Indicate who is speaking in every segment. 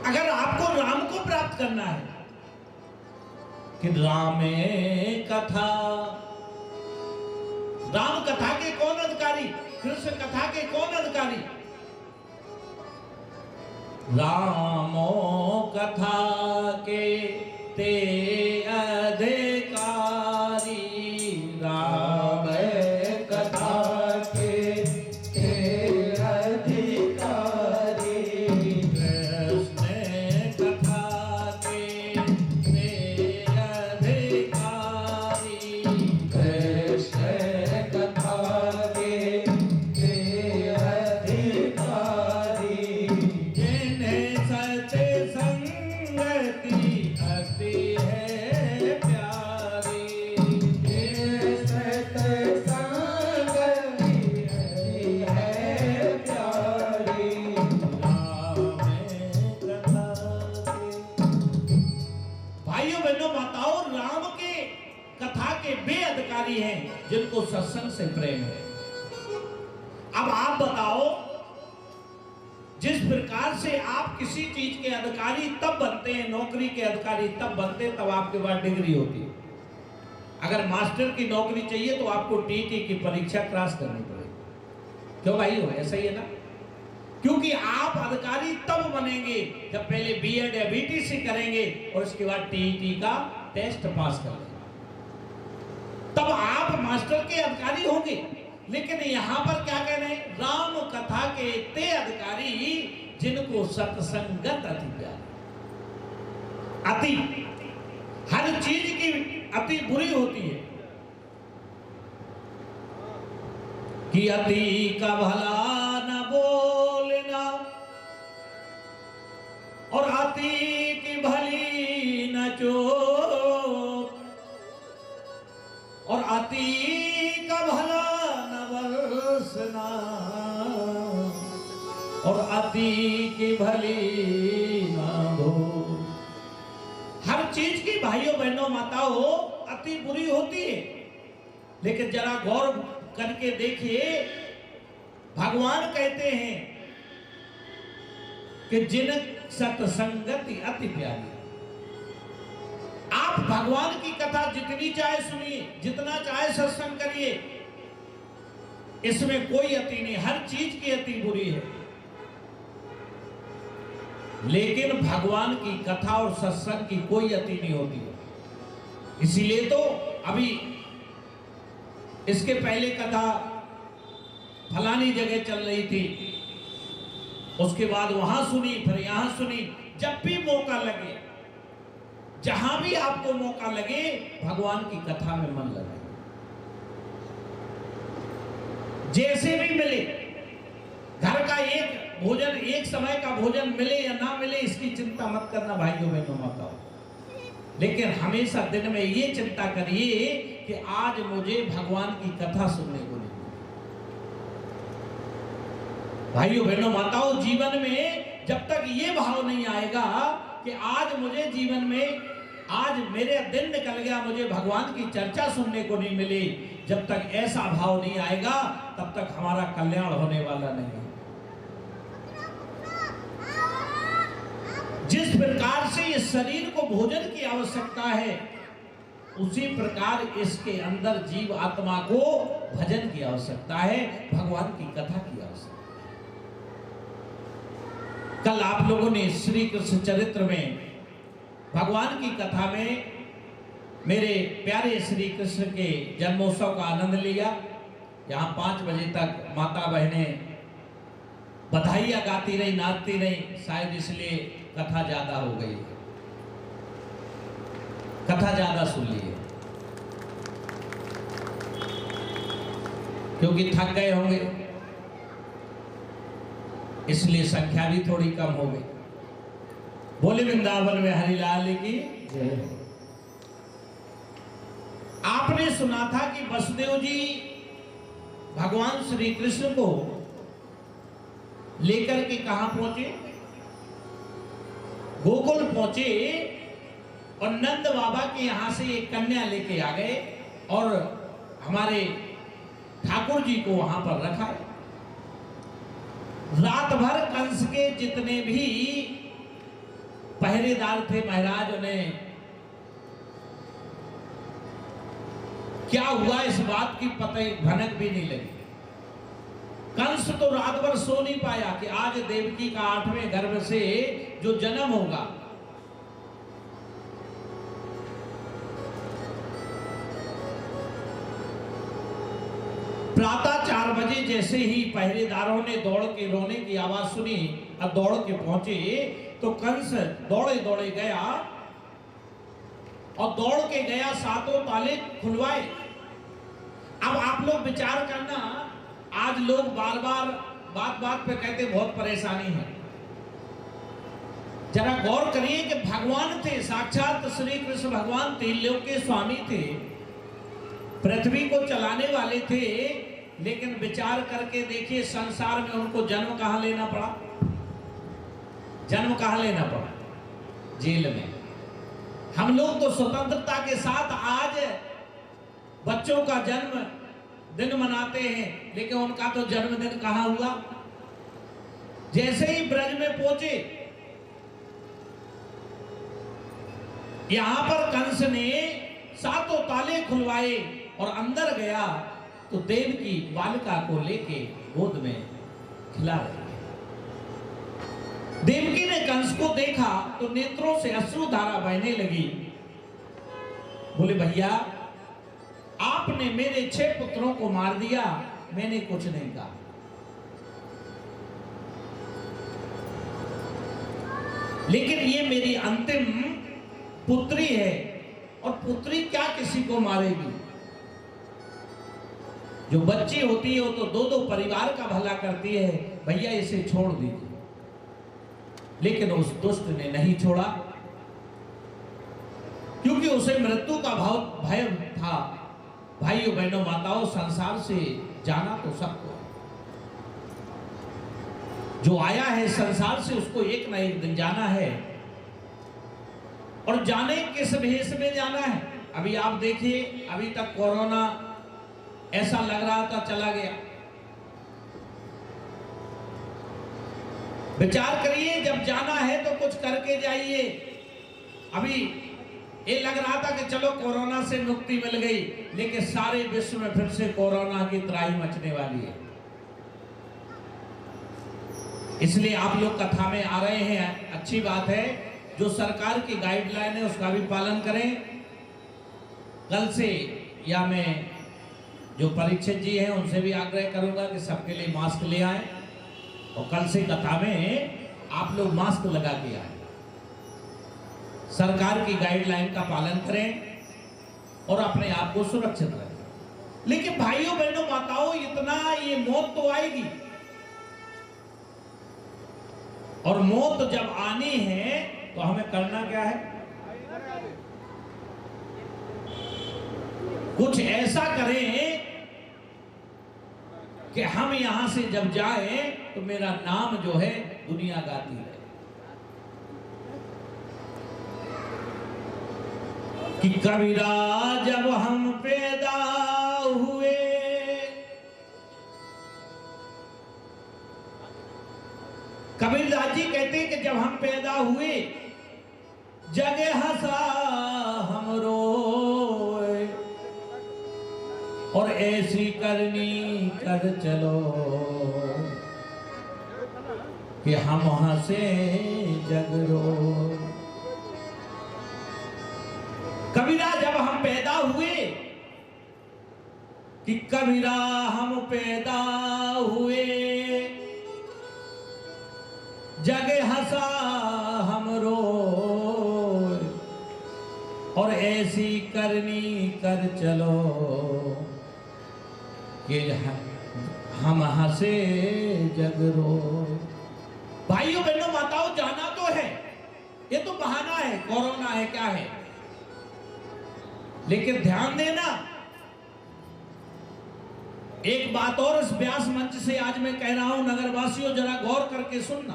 Speaker 1: अगर आपको राम को प्राप्त करना है कि रामे कथा, राम कथा के कौन अधिकारी, कृष्ण कथा के कौन अधिकारी? रामो कथा के ते अधिकारी, राम कथा के ते अधिकारी, कृष्ण कथा के ते अधिकारी, कृष्ण कथा के ते अधिकारी, जिन्हें सत्संगति अति है प्यारी, जिन्हें सत्संगति अति है प्यारी, राम कथा के। भाइयों बहनों माताओं, राम के कथा के वे अधिकारी हैं जिनको सत्संग से प्रेम है। अब आप बताओ, जिस प्रकार से आप किसी चीज के अधिकारी तब बनते हैं, नौकरी के अधिकारी तब बनते हैं तब आपके पास डिग्री होती है। अगर मास्टर की नौकरी चाहिए तो आपको टीटी की परीक्षा क्रॉस करनी पड़ेगी। क्यों भाई, हो ऐसा ही है ना? क्योंकि आप अधिकारी तब बनेंगे जब पहले बीएड या बीटीसी करेंगे और उसके बाद टीटी का टेस्ट पास करेंगे, तब आप मास्टर के अधिकारी होंगे। लेकिन यहां पर क्या कह रहे हैं? राम कथा के ते अधिकारी जिनको सत्संगत अति प्यारी। अति, हर चीज की अति बुरी होती है कि अति का भला न बोलना और अति की भली न चोट, और अति का भला न बरसना और अति की भली न हो। हर चीज की भाइयों बहनों माताओं अति बुरी होती है। लेकिन जरा गौर करके देखिए, भगवान कहते हैं कि जिन सत्संगति अति प्यारी। आप भगवान की कथा जितनी चाहे सुनिए, जितना चाहे सत्संग करिए, इसमें कोई अति नहीं, हर चीज की अति बुरी है। लेकिन भगवान की कथा और सत्संग की कोई अति नहीं होती है। इसीलिए तो अभी इसके पहले कथा फलानी जगह चल रही थी, उसके बाद वहां सुनी, फिर यहां सुनी। जब भी मौका लगे, जहां भी आपको मौका लगे, भगवान की कथा में मन लगाए। जैसे भी मिले, घर का एक भोजन, एक समय का भोजन मिले या ना मिले, इसकी चिंता मत करना भाइयों बहनों माताओं। लेकिन हमेशा दिन में ये चिंता करिए कि आज मुझे भगवान की कथा सुनने को नहीं। भाइयों बहनों माताओं, जीवन में जब तक ये भाव नहीं आएगा कि आज मुझे जीवन में, आज मेरे दिन निकल गया, मुझे भगवान की चर्चा सुनने को नहीं मिली, जब तक ऐसा भाव नहीं आएगा तब तक हमारा कल्याण होने वाला नहीं है। जिस प्रकार से इस शरीर को भोजन की आवश्यकता है, उसी प्रकार इसके अंदर जीव आत्मा को भजन की आवश्यकता है, भगवान की कथा की आवश्यकता है। कल आप लोगों ने श्री कृष्ण चरित्र में भगवान की कथा में मेरे प्यारे श्री कृष्ण के जन्मोत्सव का आनंद लिया। यहाँ 5 बजे तक माता बहनें बधाइयाँ गाती रही, नाचती रही, शायद इसलिए कथा ज्यादा हो गई, कथा ज्यादा सुन ली है, क्योंकि थक गए होंगे, इसलिए संख्या भी थोड़ी कम हो गई। बोले वृंदावन में हरिलाल की जय। आपने सुना था कि वसुदेव जी भगवान श्री कृष्ण को लेकर के कहां पहुंचे? गोकुल पहुंचे और नंद बाबा के यहां से एक कन्या लेके आ गए और हमारे ठाकुर जी को वहां पर रखा है। रात भर कंस के जितने भी पहरेदार थे महाराज, उन्हें क्या हुआ इस बात की पता भनक भी नहीं लगी। कंस तो रात भर सो नहीं पाया कि आज देवकी का 8वें गर्भ से जो जन्म होगा। प्रातः 4 बजे जैसे ही पहरेदारों ने दौड़ के रोने की आवाज सुनी और दौड़ के पहुंचे, तो कंस दौड़े दौड़े गया और दौड़ के गया, 7 ताले खुलवाए। अब आप लोग विचार करना, आज लोग बार बार बात बात पे कहते बहुत परेशानी है। जरा गौर करिए कि भगवान थे, साक्षात श्री कृष्ण भगवान त्रिलोक के स्वामी थे, पृथ्वी को चलाने वाले थे, लेकिन विचार करके देखिए संसार में उनको जन्म कहां लेना पड़ा? जन्म कहां लेना पड़ा? जेल में। हम लोग तो स्वतंत्रता के साथ आज बच्चों का जन्म दिन मनाते हैं, लेकिन उनका तो जन्मदिन कहां हुआ? जैसे ही ब्रज में पहुंचे, यहां पर कंस ने 7 ताले खुलवाए और अंदर गया तो देवकी बालिका को लेके गोद में खिला रही है। देवकी ने कंस को देखा तो नेत्रों से अश्रुधारा बहने लगी। बोले भैया, आपने मेरे 6 पुत्रों को मार दिया, मैंने कुछ नहीं कहा। लेकिन ये मेरी अंतिम पुत्री है, और पुत्री क्या किसी को मारेगी? जो बच्ची होती है वो तो 2-2 परिवार का भला करती है, भैया इसे छोड़ दीजिए। लेकिन उस दुष्ट ने नहीं छोड़ा, क्योंकि उसे मृत्यु का भय था। भाइयों बहनों माताओं, संसार से जाना तो सबको, जो आया है संसार से उसको एक ना एक दिन जाना है, और जाने किस भेष में जाना है। अभी आप देखिए, अभी तक कोरोना ऐसा लग रहा था चला गया। विचार करिए, जब जाना है तो कुछ करके जाइए। अभी ये लग रहा था कि चलो कोरोना से मुक्ति मिल गई, लेकिन सारे विश्व में फिर से कोरोना की त्राही मचने वाली है। इसलिए आप लोग कथा में आ रहे हैं, अच्छी बात है। जो सरकार की गाइडलाइन है उसका भी पालन करें। कल से या मैं जो परीक्षित जी हैं उनसे भी आग्रह करूंगा कि सबके लिए मास्क ले आएं, और कल से कथा में आप लोग मास्क लगा के आए। सरकार की गाइडलाइन का पालन करें और अपने आप को सुरक्षित रखें। लेकिन भाइयों बहनों माताओं, इतना ये मौत तो आएगी, और मौत जब आनी है तो हमें करना क्या है? कुछ ऐसा करें कि हम यहां से जब जाएं तो मेरा नाम जो है दुनिया गाती है कि कबीरा जब हम पैदा हुए, कबीरदास जी कहते हैं कि जब हम पैदा हुए जग हंसा हम रोए, और ऐसी करनी कर चलो कि हम हंसे जग रोए। कबीरा जब हम पैदा हुए, कि कबीरा हम पैदा हुए जग हंसा हम रोए, और ऐसी करनी कर चलो कि हम हंसे जग रोए। भाइयों बहनों माताओं, जाना तो है, ये तो बहाना है, कोरोना है क्या है, लेकिन ध्यान देना एक बात और इस व्यास मंच से आज मैं कह रहा हूं, नगरवासियों जरा गौर करके सुनना।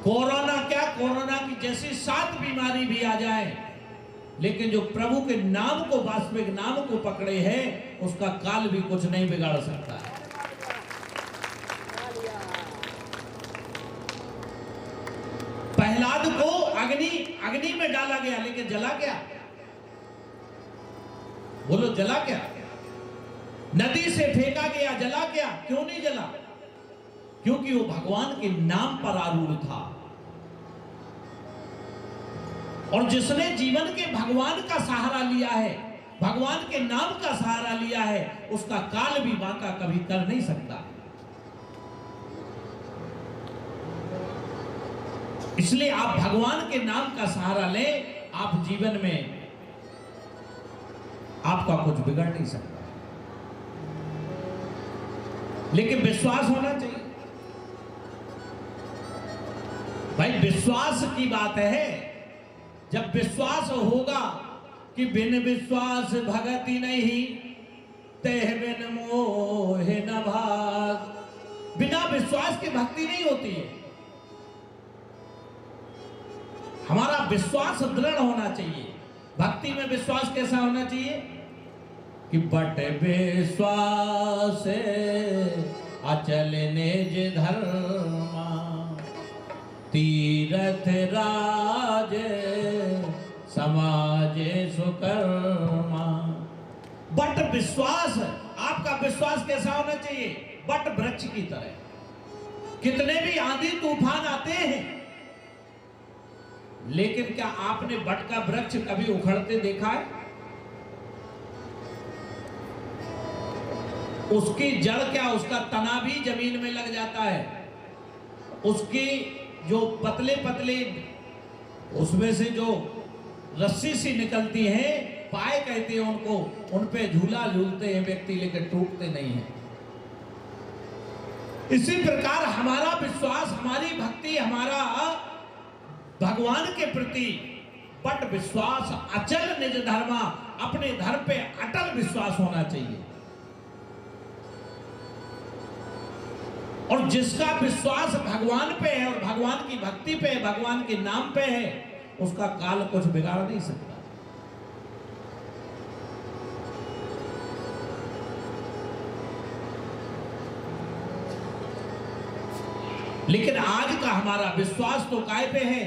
Speaker 1: कोरोना क्या, कोरोना की जैसी 7 बीमारी भी आ जाए, लेकिन जो प्रभु के नाम को, वास्तविक नाम को पकड़े हैं, उसका काल भी कुछ नहीं बिगाड़ सकता है। अग्नि अग्नि में डाला गया, लेकिन जला क्या? बोलो जला क्या? नदी से फेंका गया, जला क्या? क्यों नहीं जला? क्योंकि वो भगवान के नाम पर आरूढ़ था। और जिसने जीवन के भगवान का सहारा लिया है, भगवान के नाम का सहारा लिया है, उसका काल भी बांका कभी कर नहीं सकता। इसलिए आप भगवान के नाम का सहारा लें, आप जीवन में आपका कुछ बिगड़ नहीं सकता। लेकिन विश्वास होना चाहिए भाई, विश्वास की बात है। जब विश्वास होगा कि बिन विश्वास भगति नहीं, तेह बिन मोह न भाग। बिना विश्वास के भक्ति नहीं होती है। हमारा विश्वास दृढ़ होना चाहिए। भक्ति में विश्वास कैसा होना चाहिए कि बट विश्वास अचल निज धर्मा, तीरथ राज समाज सुकर्मा। बट विश्वास, आपका विश्वास कैसा होना चाहिए? बट वृक्ष की तरह। कितने भी आंधी तूफान आते हैं, लेकिन क्या आपने बट का वृक्ष कभी उखड़ते देखा है? उसकी जड़ क्या, उसका तना भी जमीन में लग जाता है। उसकी जो पतले पतले उसमें से जो रस्सी सी निकलती है, पाए कहते हैं उनको, उन पे झूला झूलते हैं व्यक्ति, लेकिन टूटते नहीं है। इसी प्रकार हमारा विश्वास, हमारी भक्ति, हमारा भगवान के प्रति बट विश्वास अचल निज धर्मा, अपने धर्म पे अटल विश्वास होना चाहिए। और जिसका विश्वास भगवान पे है और भगवान की भक्ति पे है, भगवान के नाम पे है, उसका काल कुछ बिगाड़ नहीं सकता। लेकिन आज का हमारा विश्वास तो काय पे है?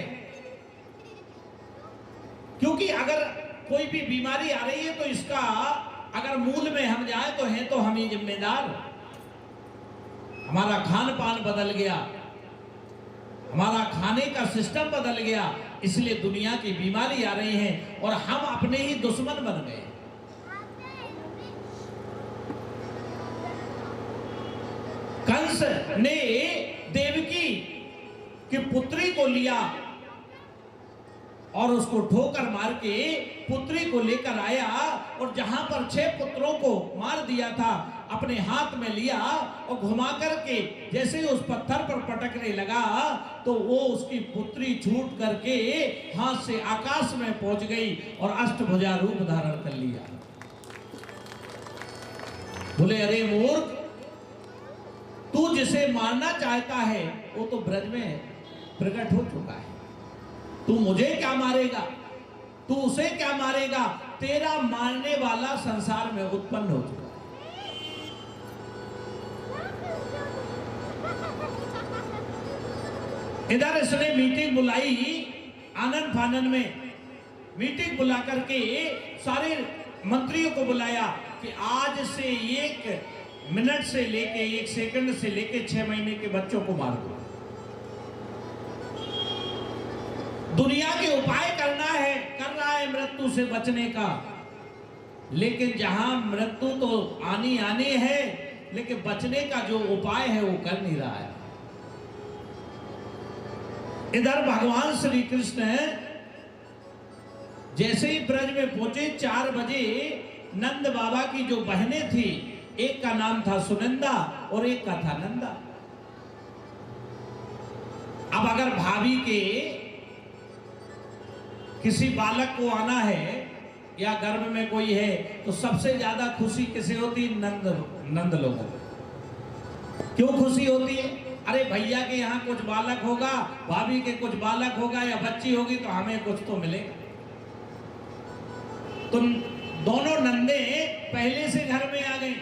Speaker 1: क्योंकि अगर कोई भी बीमारी आ रही है तो इसका अगर मूल में हम जाए तो है तो हम ही जिम्मेदार। हमारा खान पान बदल गया, हमारा खाने का सिस्टम बदल गया, इसलिए दुनिया की बीमारी आ रही है और हम अपने ही दुश्मन बन गए। कंस ने देवकी की पुत्री को लिया और उसको ठोकर मार के पुत्री को लेकर आया, और जहां पर 6 पुत्रों को मार दिया था, अपने हाथ में लिया और घुमा करके जैसे ही उस पत्थर पर पटकने लगा तो वो उसकी पुत्री छूट करके हाथ से आकाश में पहुंच गई और अष्टभुजा रूप धारण कर लिया। बोले अरे मूर्ख, तू जिसे मारना चाहता है वो तो ब्रज में प्रकट हो चुका है, तू मुझे क्या मारेगा, तू उसे क्या मारेगा? तेरा मारने वाला संसार में उत्पन्न हो चुका है। इधर इसने मीटिंग बुलाई, आनंद फानन में मीटिंग बुला करके सारे मंत्रियों को बुलाया कि आज से 1 मिनट से लेके 1 सेकंड से लेके 6 महीने के बच्चों को मार दो। दुनिया के उपाय करना है, कर रहा है मृत्यु से बचने का, लेकिन जहां मृत्यु तो आनी आनी है, लेकिन बचने का जो उपाय है वो कर नहीं रहा है। इधर भगवान श्री कृष्ण जैसे ही ब्रज में पहुंचे 4 बजे, नंद बाबा की जो बहनें थी, एक का नाम था सुनंदा और एक का था नंदा। अब अगर भाभी के किसी बालक को आना है या गर्भ में कोई है तो सबसे ज्यादा खुशी किसे होती? नंद लोगों को। क्यों खुशी होती है? अरे भैया के यहाँ कुछ बालक होगा, भाभी के कुछ बालक होगा या बच्ची होगी तो हमें कुछ तो मिलेगा। तुम दोनों नंदे पहले से घर में आ गई।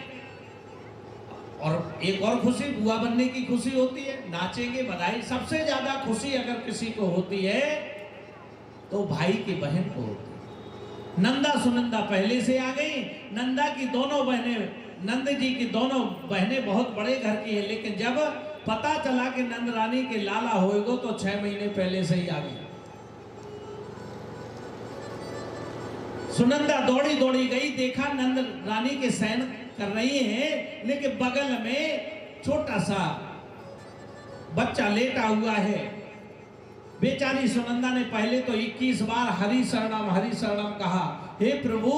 Speaker 1: और एक और खुशी बुआ बनने की खुशी होती है, नाचेंगे, बधाई। सबसे ज्यादा खुशी अगर किसी को होती है तो भाई की बहन को होती। नंदा सुनंदा पहले से आ गई। नंदा की दोनों बहनें, नंद जी की दोनों बहनें बहुत बड़े घर की है, लेकिन जब पता चला कि नंद रानी के लाला होएगो तो 6 महीने पहले से ही आ गई। सुनंदा दौड़ी दौड़ी गई, देखा नंद रानी के शयन कर रही हैं, लेकिन बगल में छोटा सा बच्चा लेटा हुआ है। बेचारी सुनंदा ने पहले तो 21 बार हरि शरणम कहा, हे प्रभु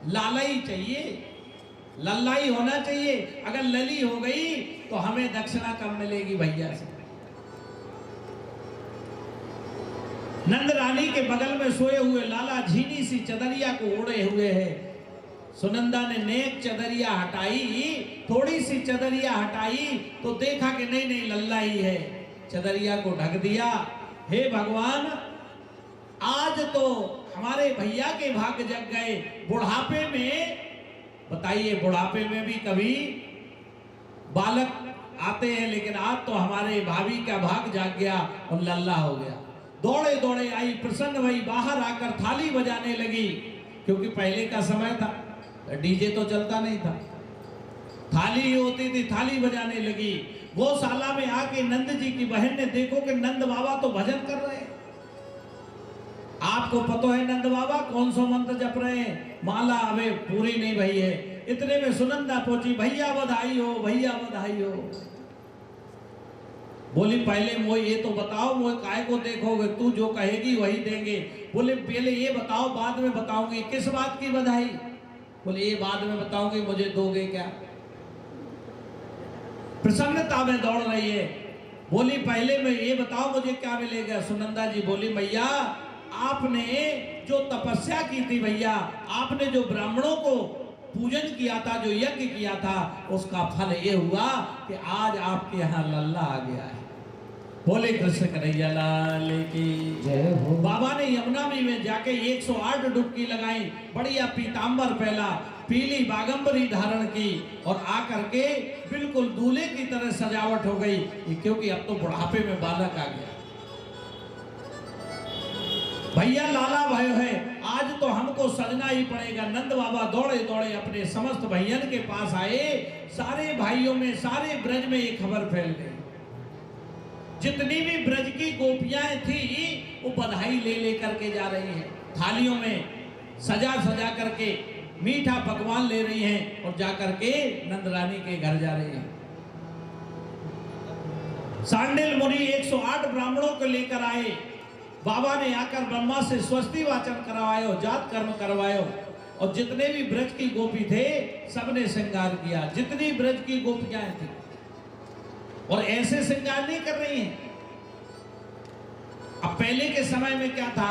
Speaker 1: लाला ही चाहिए, लल्ला ही होना चाहिए, अगर लली हो गई तो हमें दक्षिणा कम मिलेगी भैया से। नंद रानी के बगल में सोए हुए लाला झीनी सी चदरिया को ओढ़े हुए है। सुनंदा ने नेक चदरिया हटाई, थोड़ी सी चदरिया हटाई तो देखा कि नहीं नहीं लल्ला ही है। चदरिया को ढक दिया। हे भगवान, आज तो हमारे भैया के भाग जग गए। बुढ़ापे में, बताइए बुढ़ापे में भी कभी बालक आते हैं, लेकिन आज तो हमारे भाभी का भाग जाग गया और लल्ला हो गया। दौड़े दौड़े आई, प्रसन्न भई, बाहर आकर थाली बजाने लगी, क्योंकि पहले का समय था, डीजे तो चलता नहीं था, थाली ही होती थी, थाली बजाने लगी। गौशाला में आके नंद जी की बहन ने देखो कि नंद बाबा तो भजन कर रहे हैं। आपको पता है नंद बाबा कौन सा मंत्र जप रहे हैं, माला अबे पूरी नहीं भई है। इतने में सुनंदा पहुंची, भैया बधाई हो, भैया बधाई हो। बोली पहले मोए ये तो बताओ, मोए काय को देखोगे, तू जो कहेगी वही देंगे। बोले पहले ये बताओ, बाद में बताऊंगी। किस बात की बधाई? बोले ये बाद में बताऊंगी, मुझे दोगे क्या? प्रसन्नता में दौड़ रही है। बोली पहले मैं ये बताओ मुझे क्या मिलेगा। सुनंदा जी बोली भैया आपने जो तपस्या की थी, भैया आपने जो ब्राह्मणों को पूजन किया था, जो यज्ञ किया था, उसका फल ये हुआ कि आज आपके यहाँ लल्ला आ गया है। बोले कृष्ण कन्हैया लाल की जय हो। बाबा ने यमुना में जाके 108 डुबकी लगाई, बढ़िया पीतांबर पहला, पीली बागंबरी धारण की और आकर के बिल्कुल दूल्हे की तरह सजावट हो गई, क्योंकि अब तो बुढ़ापे में बालक आ गया। भैया लाला भयो है, आज तो हमको सजना ही पड़ेगा। नंद बाबा दौड़े दौड़े अपने समस्त भैयन के पास आए। सारे भाइयों में, सारे ब्रज में ये खबर फैल गई। जितनी भी ब्रज की गोपियां थी वो बधाई ले लेकर के जा रही हैं, थालियों में सजा सजा करके मीठा पकवान ले रही हैं और जाकर के नंद रानी के घर जा रही हैं। सांडिल मुनि 108 ब्राह्मणों को लेकर आए। बाबा ने आकर ब्रह्मा से स्वस्ति वाचन करवायो, जात कर्म करवायो, और जितने भी ब्रज की गोपी थे सबने श्रृंगार किया, जितनी ब्रज की गोपियां थी। और ऐसे श्रृंगार नहीं कर रही हैं। अब पहले के समय में क्या था,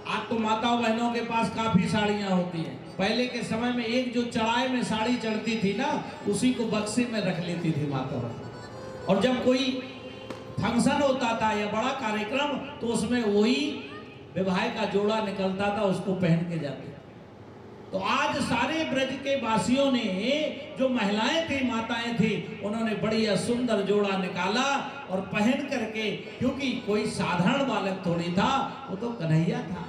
Speaker 1: आज तो माताओं बहनों के पास काफी साड़ियां होती हैं। पहले के समय में एक जो चढ़ाई में साड़ी चढ़ती थी ना, उसी को बक्से में रख लेती थी माता। और जब कोई फंक्शन होता था या बड़ा कार्यक्रम तो उसमें वही विवाह का जोड़ा निकलता था, उसको पहन के जाते। तो आज सारे ब्रज के वासियों ने, जो महिलाएं थी, माताएं थी, उन्होंने बढ़िया सुंदर जोड़ा निकाला और पहन करके, क्योंकि कोई साधारण बालक थोड़ी था, वो तो कन्हैया था,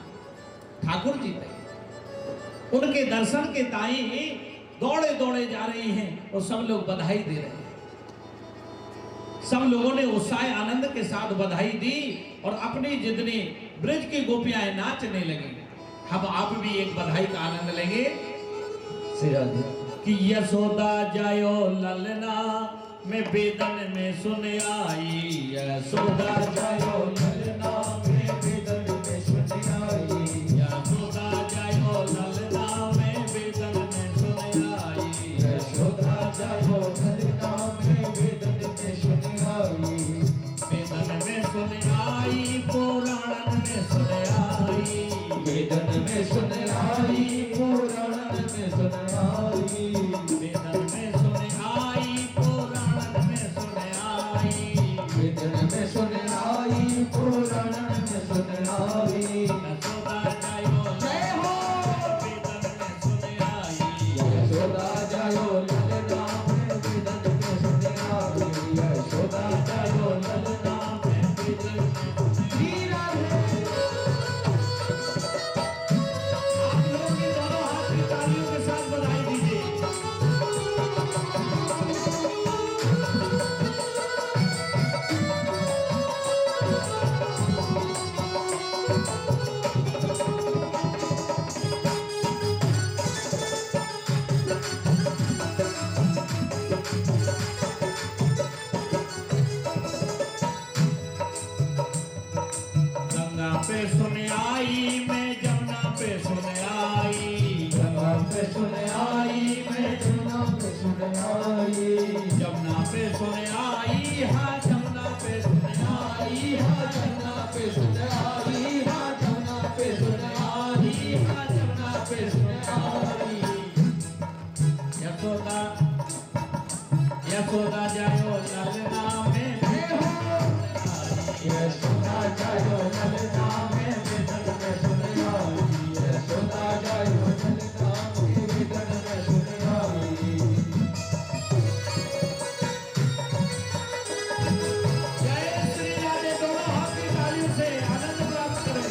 Speaker 1: ठाकुर जी थे। उनके दर्शन के ताई दौड़े दौड़े जा रही हैं और सब लोग बधाई दे रहे हैं। सब लोगों ने उत्साह आनंद के साथ बधाई दी और अपनी जितनी ब्रज की गोपियां नाचने लगी। हम आप भी एक बधाई का आनंद लेंगे कि यशोदा जायो ललना में बेदन में सुन आई, यशोदा जायो ललना में बेदन में सुन आई, यशोदा जायो ललना में बेदन में सुन आई, यशोदा जायो ललना में बेदन में सुन आई, बेदन में सुन आई, पुराण में सुन आई, बेदन में सुन आई, पुराण में सुन आई, बेदन में सुन आई, पुराण में सुन आई, बेदन में सुन आई, पुराण में सुन आई। यशोदा जायो जय हो, बेदन में सुन आई, यशोदा जायो ललना में बेदन में सुन आई, यशोदा जायो ललना में बेदन में सुन आई। सुन आई, मैं जमुना पे सुन आई,
Speaker 2: जमुना पे सुन आई, मैं जमुना पे सुन आई,
Speaker 1: जमुना पे सुन आई, हाँ जमुना पे सुन आई, हाँ
Speaker 2: जमुना पे सुन आई, हाँ जमुना पे सुन आई,
Speaker 1: हाँ जमुना पे सुन आई। यशोदा यशोदा जायो ललना में
Speaker 2: यशोदा जायो ललना में बिदन में सुन आई, यशोदा जायो ललना में बिदन में सुन आई।
Speaker 1: जय श्री राधे, दोनों हाथ की तालियों से आनंद प्राप्त करें।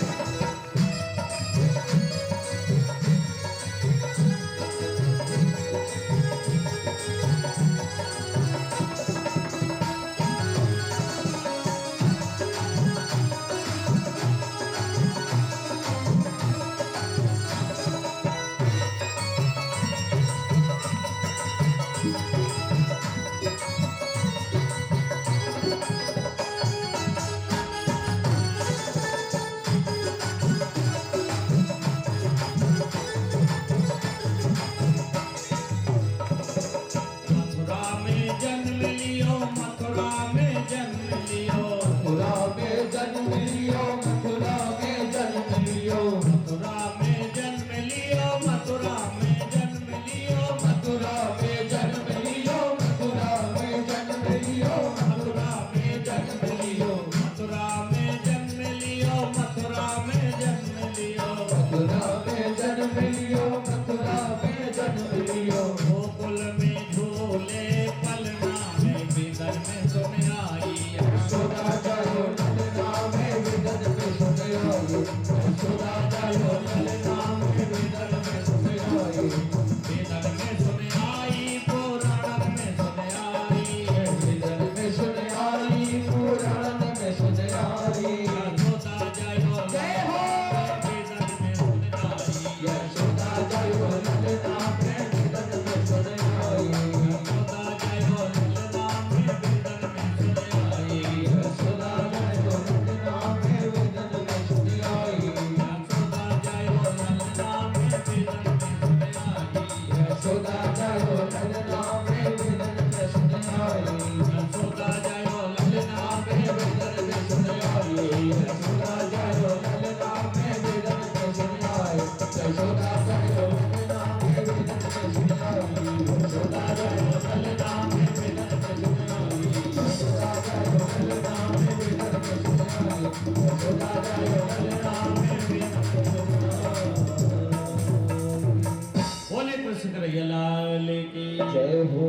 Speaker 1: मथुरा में जन्म लियो, मथुरा में जन्म लियो,
Speaker 2: मथुरा में जन्म लियो, मथुरा में जन्म लियो,
Speaker 1: मथुरा में जन्म लियो, मथुरा में जन्म लियो,
Speaker 2: मथुरा में जन्म लियो, मथुरा में जन्म लियो,
Speaker 1: मथुरा में जन्म लियो, मथुरा में जन्म लियो, मथुरा में जन्म लियो,
Speaker 2: मथुरा में जन्म लियो, मथुरा में जन्म लियो।
Speaker 1: गोकुल में झूले पलना में बिदर में सुन आई,
Speaker 2: यशोदा जायो ललना में बिदन में सुन आई, यशोदा जायो ललना में बिदन में सुन आई,
Speaker 1: बिदर में सुन आई, पुराण में सुन आई,
Speaker 2: बिदन में सुन आई, पुराण में सुन आई।
Speaker 1: यशोदा जायो
Speaker 2: जय हो।
Speaker 1: बिदर में सुन आई,
Speaker 2: यशोदा जायो ललना में बिदन में सुन आई,
Speaker 1: यशोदा जायो ललना में बिदर में सुन आई,
Speaker 2: यशोदा जायो ललना में बिदन में सुन आई,
Speaker 1: यशोदा जायो ललना में बिदर में सुन आई,
Speaker 2: यशोदा जायो ललना में बिदन में सुन आई,
Speaker 1: यशोदा जायो ललना में बिदर में सुन आई,
Speaker 2: यशोदा जायो ललना में बिदन में सुन आई, यशोदा जायो ललना में बिदन में सुन आई, यशोदा जायो ललना में बिदन में सुन आई, यशोदा जायो ललना में बिदन में सुन आई, यशोदा जायो ललना में बिदन में सुन आई।
Speaker 1: बोले कृष्ण कन्हैया लाल की
Speaker 2: जय हो।